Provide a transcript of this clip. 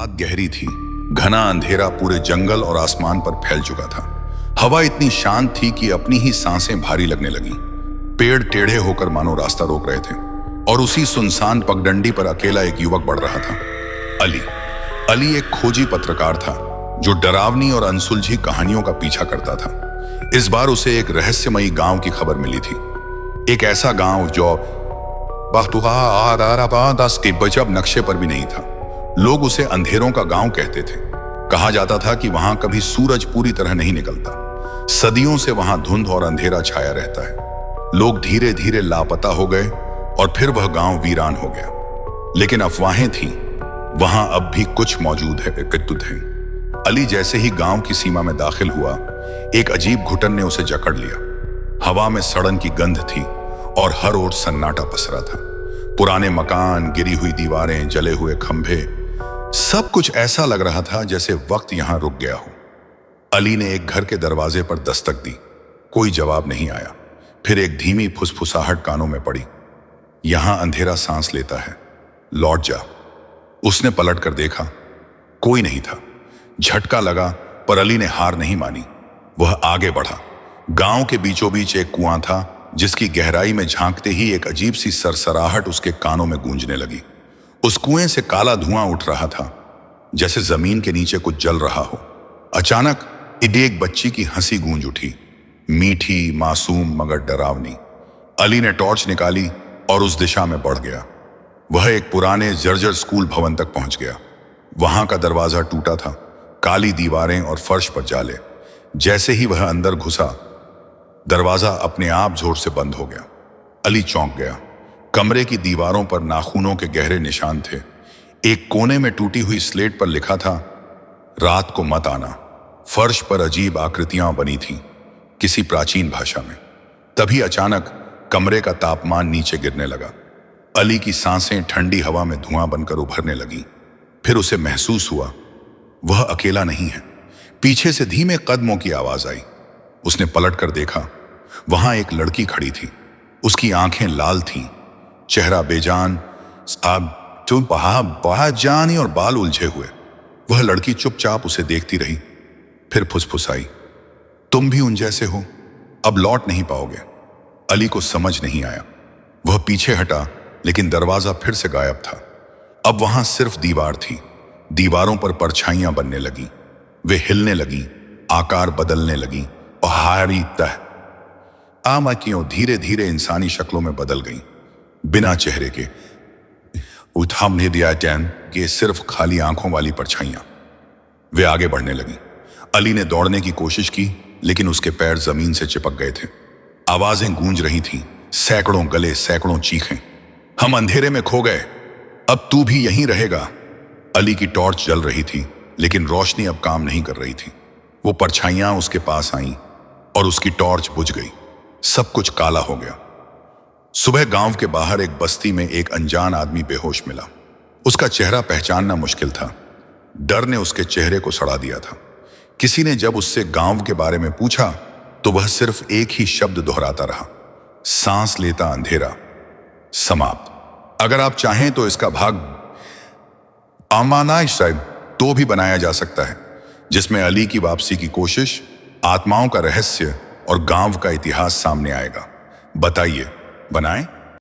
रात गहरी थी। घना अंधेरा पूरे जंगल और आसमान पर फैल चुका था। हवा इतनी शांत थी कि अपनी ही सांसें भारी लगने लगी। पेड़ टेढ़े होकर मानो रास्ता रोक रहे थे और उसी सुनसान पगडंडी पर अकेला एक युवक बढ़ रहा था। अली एक खोजी पत्रकार था जो डरावनी और अनसुलझी कहानियों का पीछा करता था। इस बार उसे एक रहस्यमयी गांव की खबर मिली थी। एक ऐसा गांव जो के बजब नक्शे पर भी नहीं था। लोग उसे अंधेरों का गांव कहते थे। कहा जाता था कि वहां कभी सूरज पूरी तरह नहीं निकलता। सदियों से वहां धुंध और अंधेरा छाया रहता है। लोग धीरे धीरे लापता हो गए और फिर वह गांव वीरान हो गया। लेकिन अफवाहें थीं, वहां अब भी कुछ मौजूद है थे। अली जैसे ही गांव की सीमा में दाखिल हुआ, एक अजीब घुटन ने उसे जकड़ लिया। हवा में सड़न की गंध थी और हर ओर सन्नाटा पसरा था। पुराने मकान, गिरी हुई दीवारें, जले हुए खंभे, सब कुछ ऐसा लग रहा था जैसे वक्त यहां रुक गया हो। अली ने एक घर के दरवाजे पर दस्तक दी। कोई जवाब नहीं आया। फिर एक धीमी फुसफुसाहट कानों में पड़ी। यहां अंधेरा सांस लेता है, लौट जा। उसने पलट कर देखा, कोई नहीं था। झटका लगा, पर अली ने हार नहीं मानी। वह आगे बढ़ा। गांव के बीचों बीच एक कुआं था जिसकी गहराई में झांकते ही एक अजीब सी सरसराहट उसके कानों में गूंजने लगी। उस कुएं से काला धुआं उठ रहा था, जैसे जमीन के नीचे कुछ जल रहा हो। अचानक एक बच्ची की हंसी गूंज उठी, मीठी, मासूम मगर डरावनी। अली ने टॉर्च निकाली और उस दिशा में बढ़ गया। वह एक पुराने जर्जर स्कूल भवन तक पहुंच गया। वहां का दरवाजा टूटा था, काली दीवारें और फर्श पर जाले। जैसे ही वह अंदर घुसा, दरवाजा अपने आप जोर से बंद हो गया। अली चौंक गया। कमरे की दीवारों पर नाखूनों के गहरे निशान थे। एक कोने में टूटी हुई स्लेट पर लिखा था, रात को मत आना। फर्श पर अजीब आकृतियां बनी थीं, किसी प्राचीन भाषा में। तभी अचानक कमरे का तापमान नीचे गिरने लगा। अली की सांसें ठंडी हवा में धुआं बनकर उभरने लगीं। फिर उसे महसूस हुआ वह अकेला नहीं है। पीछे से धीमे कदमों की आवाज आई। उसने पलट कर देखा। वहां एक लड़की खड़ी थी। उसकी आंखें लाल थीं, चेहरा बेजान, जानी और बाल उलझे हुए। वह लड़की चुपचाप उसे देखती रही, फिर फुसफुसाई, तुम भी उन जैसे हो, अब लौट नहीं पाओगे। अली को समझ नहीं आया। वह पीछे हटा, लेकिन दरवाजा फिर से गायब था। अब वहां सिर्फ दीवार थी। दीवारों पर परछाइयां बनने लगी। वे हिलने लगी, आकार बदलने लगी और हारी तह आमाकियों धीरे धीरे इंसानी शक्लों में बदल गईं, बिना चेहरे के। उठामने दिया टैन के सिर्फ खाली आंखों वाली परछाइयां। वे आगे बढ़ने लगी। अली ने दौड़ने की कोशिश की, लेकिन उसके पैर जमीन से चिपक गए थे। आवाजें गूंज रही थीं, सैकड़ों गले, सैकड़ों चीखें। हम अंधेरे में खो गए, अब तू भी यहीं रहेगा। अली की टॉर्च जल रही थी, लेकिन रोशनी अब काम नहीं कर रही थी। वो परछाइयां उसके पास आईं और उसकी टॉर्च बुझ गई। सब कुछ काला हो गया। सुबह गांव के बाहर एक बस्ती में एक अनजान आदमी बेहोश मिला। उसका चेहरा पहचानना मुश्किल था। डर ने उसके चेहरे को सड़ा दिया था। किसी ने जब उससे गांव के बारे में पूछा तो वह सिर्फ एक ही शब्द दोहराता रहा, सांस लेता अंधेरा, समाप्त। अगर आप चाहें तो इसका भाग आमानाइश साहब तो भी बनाया जा सकता है, जिसमें अली की वापसी की कोशिश, आत्माओं का रहस्य और गांव का इतिहास सामने आएगा। बताइए, बनाएं?